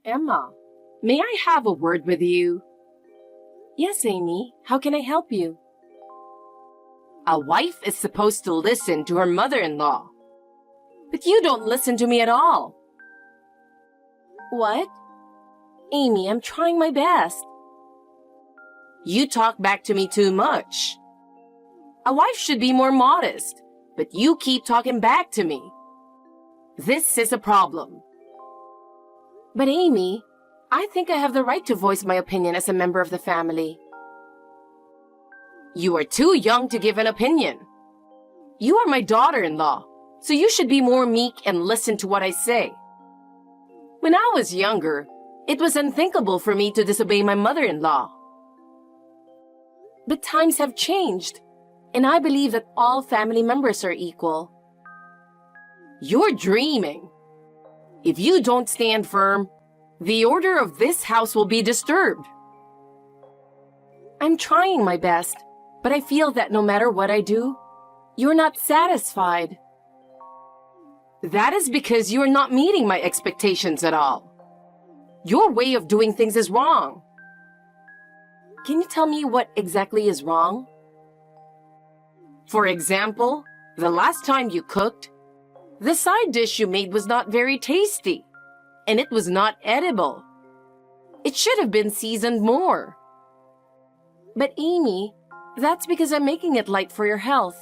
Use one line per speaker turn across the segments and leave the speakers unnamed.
Emma, may I have a word with you? Yes, Amy. How can I help you? A wife is supposed to listen to her mother-in-law. But you don't listen to me at all. What? Amy, I'm trying my best. You talk back to me too much. A wife should be more modest, but you keep talking back to me. This is a problem. But Amy, I think I have the right to voice my opinion as a member of the family. You are too young to give an opinion. You are my daughter-in-law, so you should be more meek and listen to what I say. When I was younger, it was unthinkable for me to disobey my mother-in-law. But times have changed, and I believe that all family members are equal. You're dreaming. If you don't stand firm, the order of this house will be disturbed. I'm trying my best, but I feel that no matter what I do, you're not satisfied. That is because you are not meeting my expectations at all. Your way of doing things is wrong. Can you tell me what exactly is wrong? For example, the last time you cooked, the side dish you made was not very tasty, and it was not edible. It should have been seasoned more. But Amy, that's because I'm making it light for your health.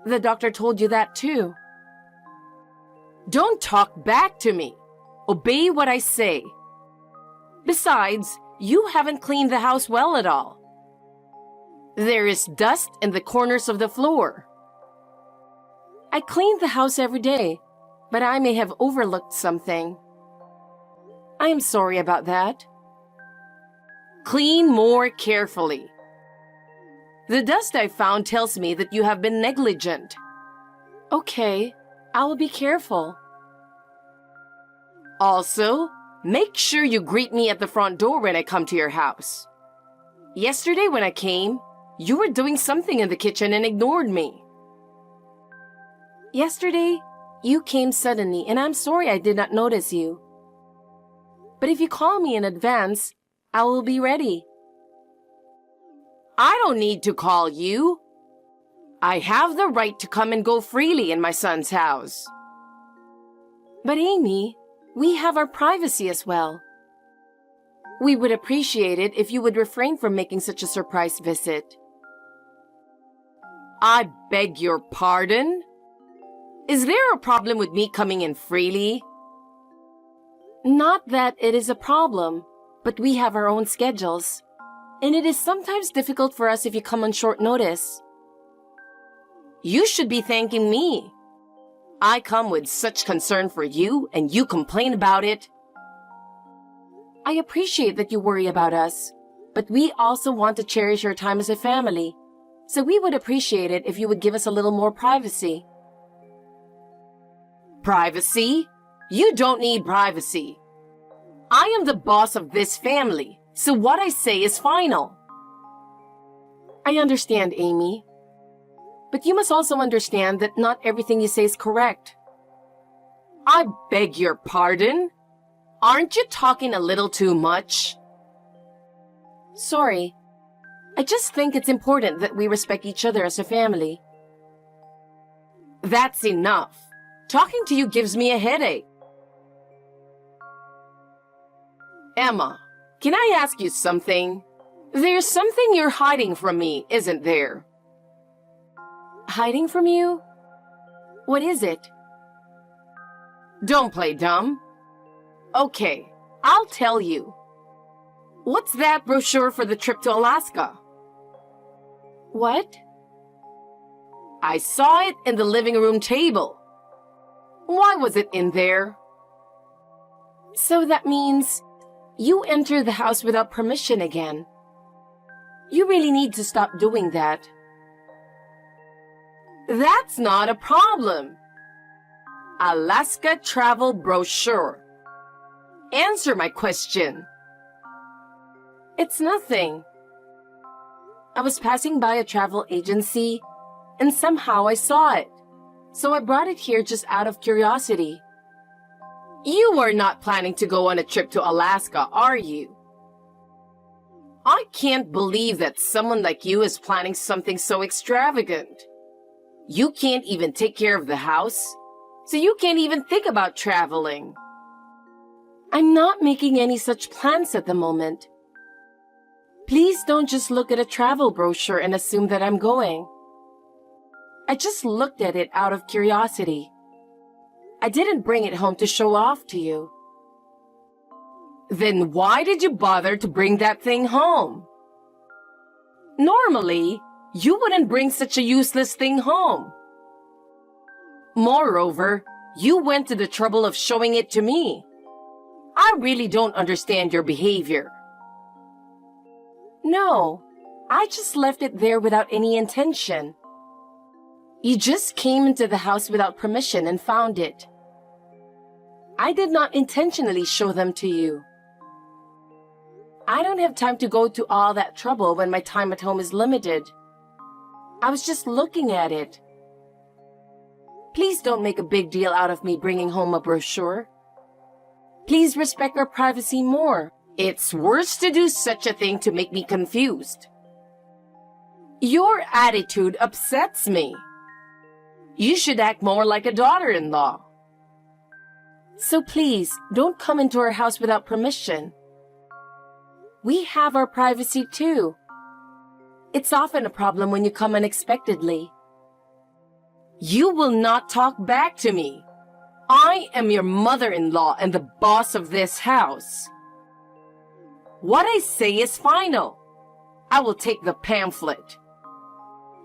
The doctor told you that too. Don't talk back to me. Obey what I say. Besides, you haven't cleaned the house well at all. There is dust in the corners of the floor. I clean the house every day, but I may have overlooked something. I am sorry about that. Clean more carefully. The dust I found tells me that you have been negligent. Okay, I will be careful. Also, make sure you greet me at the front door when I come to your house. Yesterday when I came, you were doing something in the kitchen and ignored me. Yesterday, you came suddenly, and I'm sorry I did not notice you. But if you call me in advance, I will be ready. I don't need to call you. I have the right to come and go freely in my son's house. But Amy, we have our privacy as well. We would appreciate it if you would refrain from making such a surprise visit. I beg your pardon? Is there a problem with me coming in freely? Not that it is a problem, but we have our own schedules, and it is sometimes difficult for us if you come on short notice. You should be thanking me. I come with such concern for you, and you complain about it. I appreciate that you worry about us, but we also want to cherish your time as a family, so we would appreciate it if you would give us a little more privacy. Privacy? You don't need privacy. I am the boss of this family, so what I say is final. I understand, Amy. But you must also understand that not everything you say is correct. I beg your pardon? Aren't you talking a little too much? Sorry. I just think it's important that we respect each other as a family. That's enough. Talking to you gives me a headache. Emma, can I ask you something? There's something you're hiding from me, isn't there? Hiding from you? What is it? Don't play dumb. Okay, I'll tell you. What's that brochure for the trip to Alaska? What? I saw it in the living room table. Why was it in there? So that means you enter the house without permission again. You really need to stop doing that. That's not a problem. Alaska travel brochure. Answer my question. It's nothing. I was passing by a travel agency, and somehow I saw it. So I brought it here just out of curiosity. You are not planning to go on a trip to Alaska, are you? I can't believe that someone like you is planning something so extravagant. You can't even take care of the house, so you can't even think about traveling. I'm not making any such plans at the moment. Please don't just look at a travel brochure and assume that I'm going. I just looked at it out of curiosity. I didn't bring it home to show off to you. Then why did you bother to bring that thing home? Normally, you wouldn't bring such a useless thing home. Moreover, you went to the trouble of showing it to me. I really don't understand your behavior. No, I just left it there without any intention. You just came into the house without permission and found it. I did not intentionally show them to you. I don't have time to go to all that trouble when my time at home is limited. I was just looking at it. Please don't make a big deal out of me bringing home a brochure. Please respect our privacy more. It's worse to do such a thing to make me confused. Your attitude upsets me. You should act more like a daughter-in-law. So please, don't come into our house without permission. We have our privacy too. It's often a problem when you come unexpectedly. You will not talk back to me. I am your mother-in-law and the boss of this house. What I say is final. I will take the pamphlet.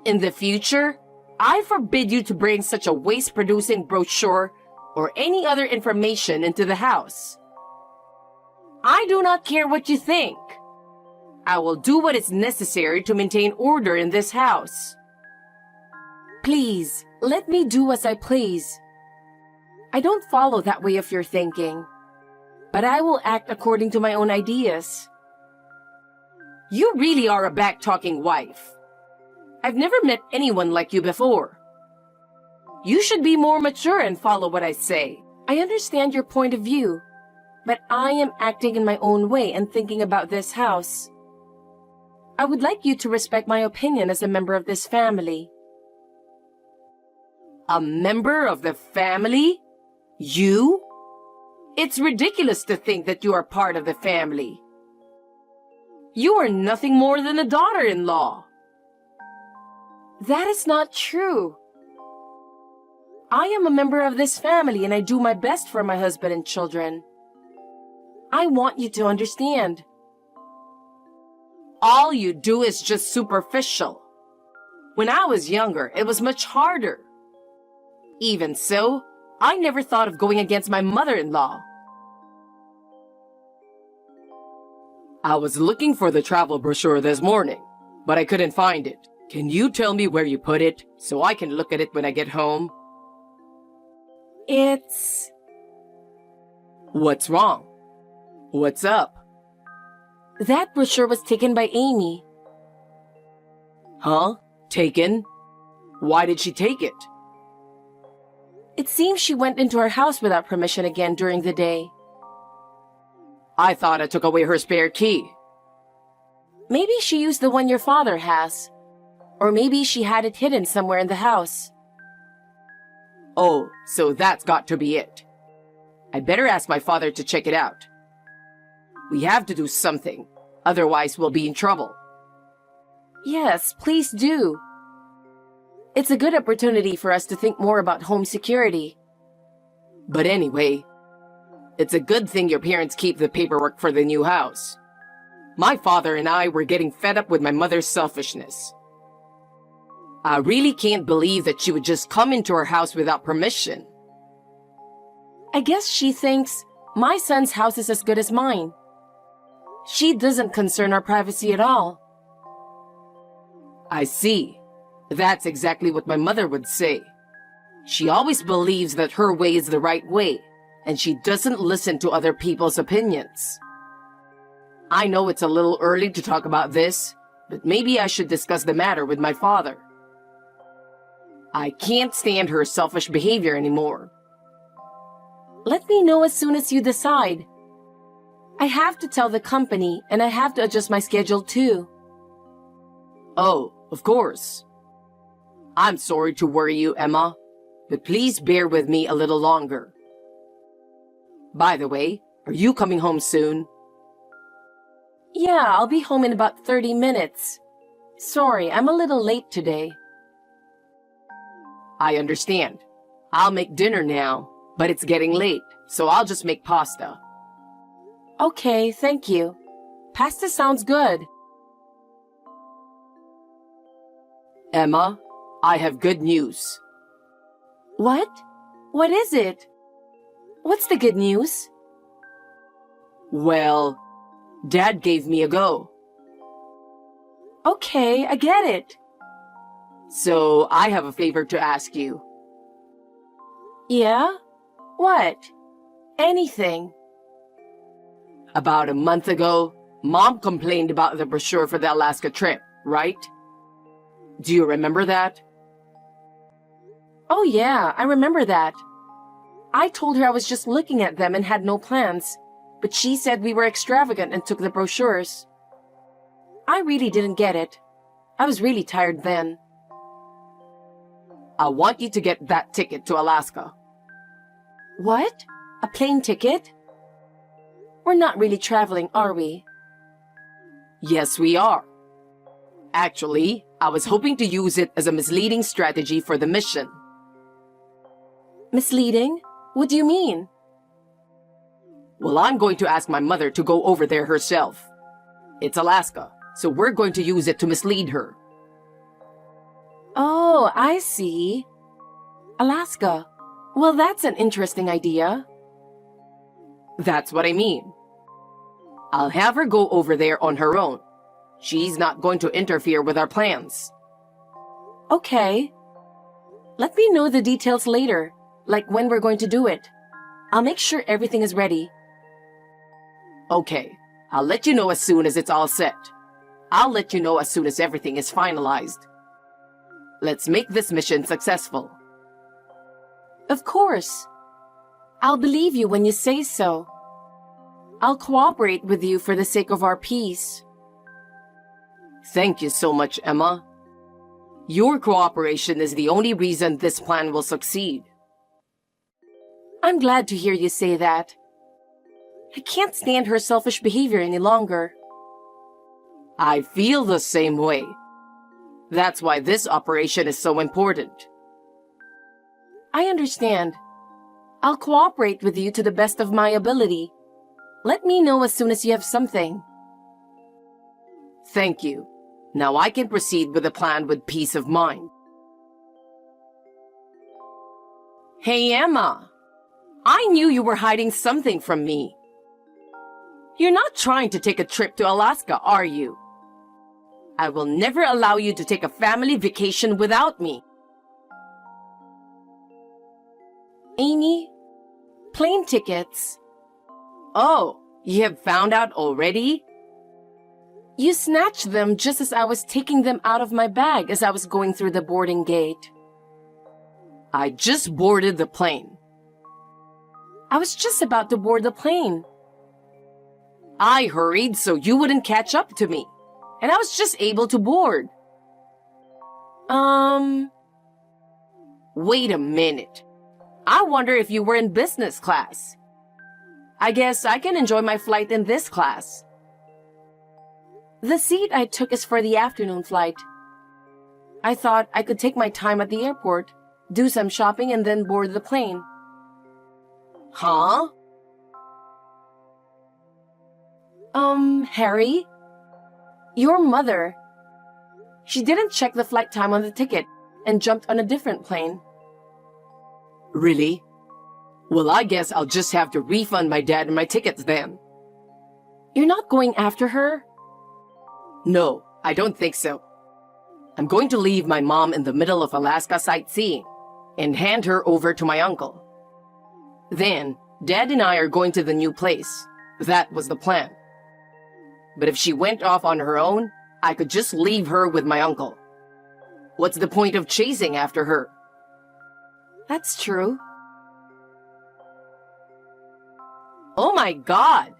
In the future, I forbid you to bring such a waste-producing brochure or any other information into the house. I do not care what you think. I will do what is necessary to maintain order in this house. Please, let me do as I please. I don't follow that way of your thinking, but I will act according to my own ideas. You really are a back-talking wife. I've never met anyone like you before. You should be more mature and follow what I say. I understand your point of view, but I am acting in my own way and thinking about this house. I would like you to respect my opinion as a member of this family. A member of the family? You? It's ridiculous to think that you are part of the family. You are nothing more than a daughter-in-law. That is not true. I am a member of this family and I do my best for my husband and children. I want you to understand. All you do is just superficial. When I was younger, it was much harder. Even so, I never thought of going against my mother-in-law. I was looking for the travel brochure this morning, but I couldn't find it. Can you tell me where you put it so I can look at it when I get home? What's wrong? What's up? That brochure was taken by Amy.
Huh? Taken? Why did she take it?
It seems she went into our house without permission again during the day.
I thought I took away her spare key.
Maybe she used the one your father has. Or maybe she had it hidden somewhere in the house.
Oh, so that's got to be it. I'd better ask my father to check it out. We have to do something, otherwise we'll be in trouble.
Yes, please do. It's a good opportunity for us to think more about home security.
But anyway, it's a good thing your parents keep the paperwork for the new house. My father and I were getting fed up with my mother's selfishness. I really can't believe that she would just come into our house without permission.
I guess she thinks my son's house is as good as mine. She doesn't concern our privacy at all.
I see. That's exactly what my mother would say. She always believes that her way is the right way, and she doesn't listen to other people's opinions. I know it's a little early to talk about this, but maybe I should discuss the matter with my father. I can't stand her selfish behavior anymore.
Let me know as soon as you decide. I have to tell the company and I have to adjust my schedule too.
Oh, of course. I'm sorry to worry you, Emma, but please bear with me a little longer. By the way, are you coming home soon?
Yeah, I'll be home in about 30 minutes. Sorry, I'm a little late today.
I understand. I'll make dinner now, but it's getting late, so I'll just make pasta.
Okay, thank you. Pasta sounds good.
Emma, I have good news.
What? What is it? What's the good news?
Well, Dad gave me a go.
Okay, I get it.
So I have a favor to ask you.
Yeah? What? Anything.
About a month ago, Mom complained about the brochure for the Alaska trip, right? Do you remember that?
Oh yeah, I remember that. I told her I was just looking at them and had no plans, but she said we were extravagant and took the brochures. I really didn't get it. I was really tired then.
I want you to get that ticket to Alaska.
What? A plane ticket? We're not really traveling, are we?
Yes, we are. Actually, I was hoping to use it as a misleading strategy for the mission.
Misleading? What do you mean?
Well, I'm going to ask my mother to go over there herself. It's Alaska, so we're going to use it to mislead her.
Oh, I see. Alaska. Well, that's an interesting idea.
That's what I mean. I'll have her go over there on her own. She's not going to interfere with our plans.
Okay. Let me know the details later, like when we're going to do it. I'll make sure everything is ready.
Okay, I'll let you know as soon as it's all set. I'll let you know as soon as everything is finalized. Let's make this mission successful.
Of course. I'll believe you when you say so. I'll cooperate with you for the sake of our peace.
Thank you so much, Emma. Your cooperation is the only reason this plan will succeed.
I'm glad to hear you say that. I can't stand her selfish behavior any longer.
I feel the same way. That's why this operation is so important.
I understand. I'll cooperate with you to the best of my ability. Let me know as soon as you have something.
Thank you. Now I can proceed with the plan with peace of mind. Hey, Emma. I knew you were hiding something from me. You're not trying to take a trip to Alaska, are you? I will never allow you to take a family vacation without me.
Amy, plane tickets.
Oh, you have found out already?
You snatched them just as I was taking them out of my bag as I was going through the boarding gate.
I just boarded the plane.
I was just about to board the plane.
I hurried so you wouldn't catch up to me, and I was just able to board. Wait a minute. I wonder if you were in business class. I guess I can enjoy my flight in this class.
The seat I took is for the afternoon flight. I thought I could take my time at the airport, do some shopping, and then board the plane.
Huh?
Harry? Your mother. She didn't check the flight time on the ticket and jumped on a different plane.
Really? Well, I guess I'll just have to refund my dad and my tickets then.
You're not going after her?
No, I don't think so. I'm going to leave my mom in the middle of Alaska sightseeing and hand her over to my uncle. Then, Dad and I are going to the new place. That was the plan. But if she went off on her own, I could just leave her with my uncle. What's the point of chasing after her?
That's true. Oh my God!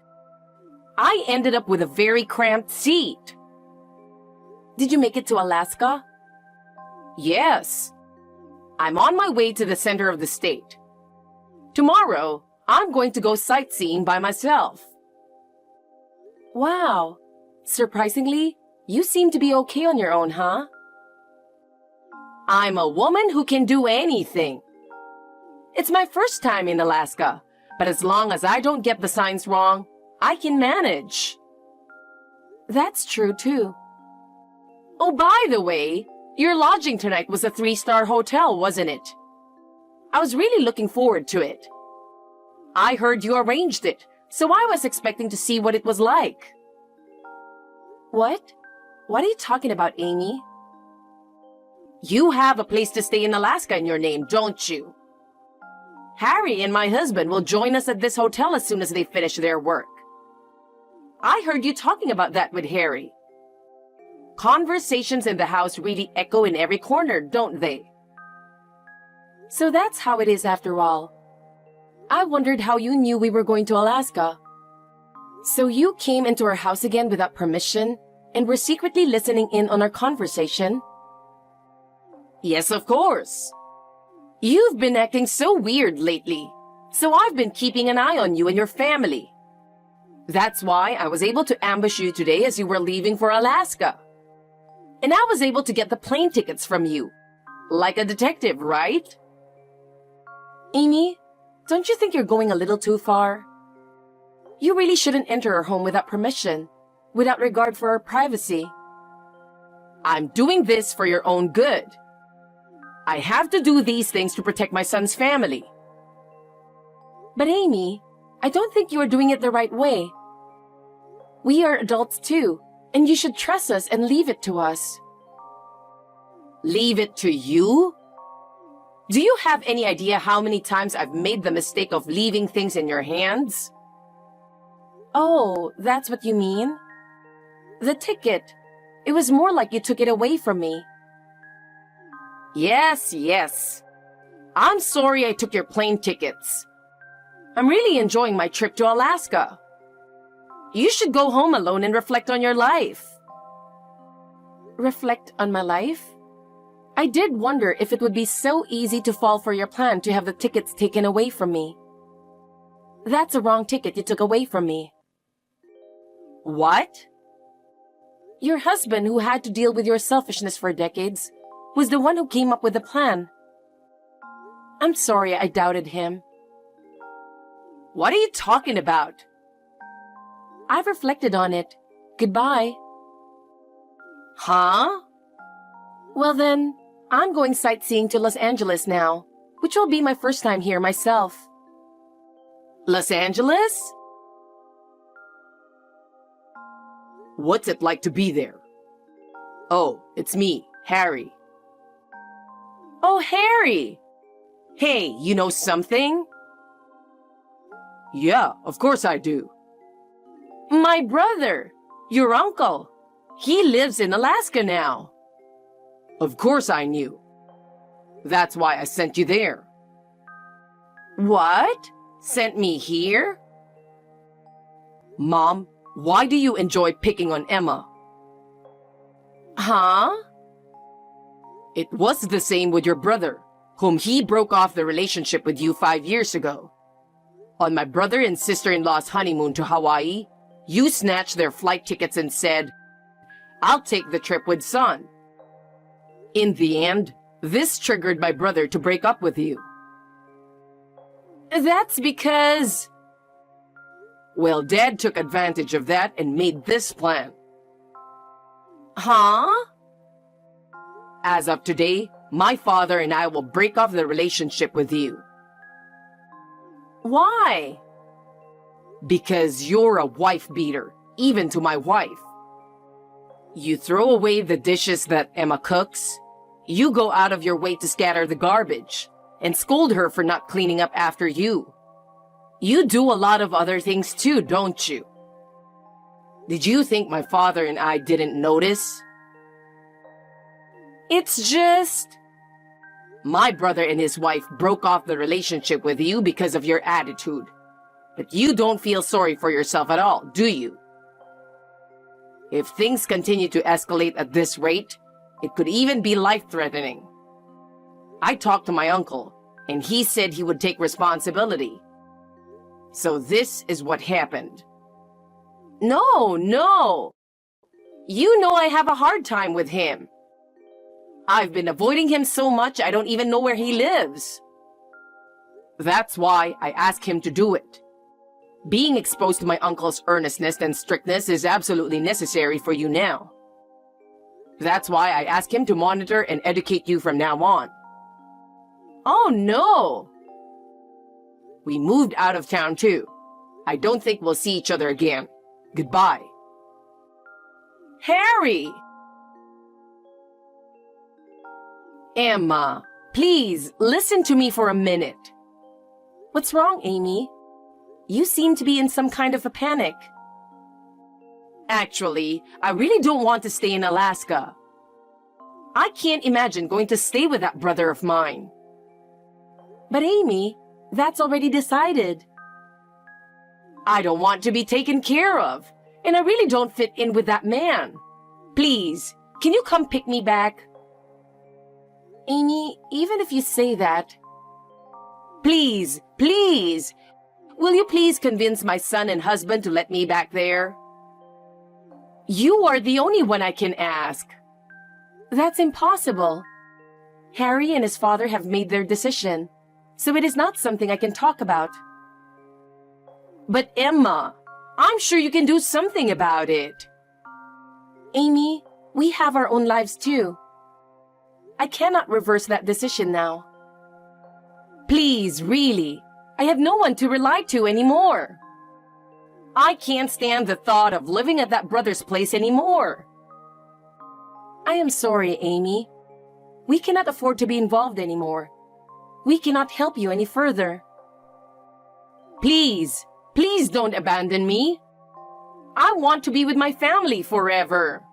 I ended up with a very cramped seat. Did you make it to Alaska? Yes. I'm on my way to the center of the state. Tomorrow, I'm going to go sightseeing by myself. Wow. Surprisingly, you seem to be okay on your own, huh? I'm a woman who can do anything. It's my first time in Alaska, but as long as I don't get the signs wrong, I can manage. That's true, too. Oh, by the way, your lodging tonight was a 3-star hotel, wasn't it? I was really looking forward to it. I heard you arranged it, so I was expecting to see what it was like. What? What are you talking about, Amy? You have a place to stay in Alaska in your name, don't you? Harry and my husband will join us at this hotel as soon as they finish their work. I heard you talking about that with Harry. Conversations in the house really echo in every corner, don't they? So that's how it is after all. I wondered how you knew we were going to Alaska. So you came into our house again without permission and were secretly listening in on our conversation? Yes, of course. You've been acting so weird lately, so I've been keeping an eye on you and your family. That's why I was able to ambush you today as you were leaving for Alaska. And I was able to get the plane tickets from you. Like a detective, right? Amy, don't you think you're going a little too far? You really shouldn't enter our home without permission, without regard for our privacy. I'm doing this for your own good. I have to do these things to protect my son's family. But Amy, I don't think you are doing it the right way. We are adults too, and you should trust us and leave it to us. Leave it to you? Do you have any idea how many times I've made the mistake of leaving things in your hands? Oh, that's what you mean? The ticket. It was more like you took it away from me. Yes. I'm sorry I took your plane tickets. I'm really enjoying my trip to Alaska. You should go home alone and reflect on your life. Reflect on my life? I did wonder if it would be so easy to fall for your plan to have the tickets taken away from me. That's a wrong ticket you took away from me. What? Your husband, who had to deal with your selfishness for decades, was the one who came up with the plan. I'm sorry I doubted him. What are you talking about? I've reflected on it. Goodbye. Huh? Well then, I'm going sightseeing to Los Angeles now, which will be my first time here myself. Los Angeles? What's it like to be there? Oh, it's me, Harry. Oh, Harry! Hey, you know something? Yeah, of course I do. My brother, your uncle. He lives in Alaska now. Of course I knew. That's why I sent you there. What? Sent me here? Mom, why do you enjoy picking on Emma? Huh? It was the same with your brother, whom he broke off the relationship with you 5 years ago. On my brother and sister-in-law's honeymoon to Hawaii, you snatched their flight tickets and said, "I'll take the trip with son." In the end, this triggered my brother to break up with you. That's because... Well, Dad took advantage of that and made this plan. Huh? As of today, my father and I will break off the relationship with you. Why? Because you're a wife beater, even to my wife. You throw away the dishes that Emma cooks. You go out of your way to scatter the garbage and scold her for not cleaning up after you. You do a lot of other things too, don't you? Did you think my father and I didn't notice? It's just... My brother and his wife broke off the relationship with you because of your attitude.
But you don't feel sorry for yourself at all, do you? If things continue to escalate at this rate, it could even be life-threatening. I talked to my uncle, and he said he would take responsibility. So this is what happened. No. You know I have a hard time with him. I've been avoiding him so much I don't even know where he lives. That's why I asked him to do it. Being exposed to my uncle's earnestness and strictness is absolutely necessary for you now. That's why I asked him to monitor and educate you from now on. Oh no! We moved out of town too. I don't think we'll see each other again. Goodbye. Harry! Emma, please listen to me for a minute.
What's wrong, Amy? You seem to be in some kind of a panic.
Actually, I really don't want to stay in Alaska. I can't imagine going to stay with that brother of mine.
But Amy, that's already decided.
I don't want to be taken care of, and I really don't fit in with that man. Please, can you come pick me back?
Amy, even if you say that...
Please, will you please convince my son and husband to let me back there? You are the only one I can ask.
That's impossible. Harry and his father have made their decision, so it is not something I can talk about.
But Emma, I'm sure you can do something about it.
Amy, we have our own lives too. I cannot reverse that decision now.
Please, really, I have no one to rely to anymore. I can't stand the thought of living at that brother's place anymore.
I am sorry, Amy. We cannot afford to be involved anymore. We cannot help you any further.
Please don't abandon me. I want to be with my family forever.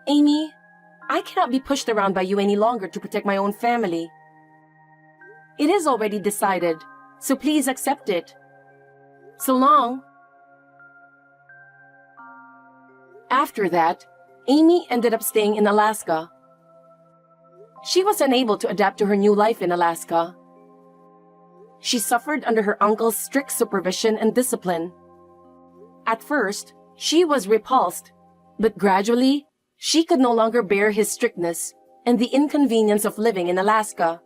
Amy, I cannot be pushed around by you any longer to protect my own family. It is already decided, so please accept it. So long. After that, Amy ended up staying in Alaska. She was unable to adapt to her new life in Alaska. She suffered under her uncle's strict supervision and discipline. At first, she was repulsed, but gradually, she could no longer bear his strictness and the inconvenience of living in Alaska.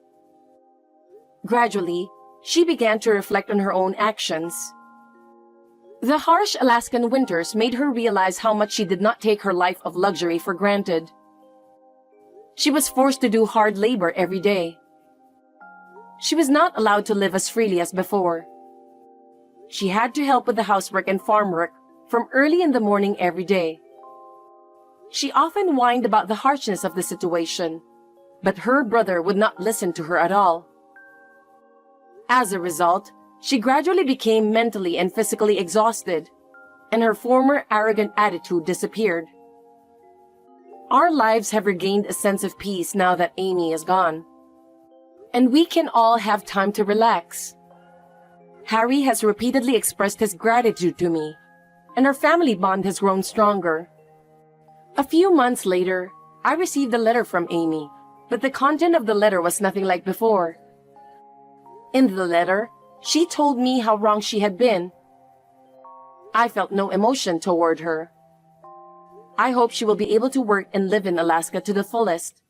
Gradually, she began to reflect on her own actions. The harsh Alaskan winters made her realize how much she did not take her life of luxury for granted. She was forced to do hard labor every day. She was not allowed to live as freely as before. She had to help with the housework and farm work from early in the morning every day. She often whined about the harshness of the situation, but her brother would not listen to her at all. As a result, she gradually became mentally and physically exhausted, and her former arrogant attitude disappeared. Our lives have regained a sense of peace now that Amy is gone, and we can all have time to relax. Harry has repeatedly expressed his gratitude to me, and our family bond has grown stronger. A few months later, I received a letter from Amy, but the content of the letter was nothing like before. In the letter, she told me how wrong she had been. I felt no emotion toward her. I hope she will be able to work and live in Alaska to the fullest.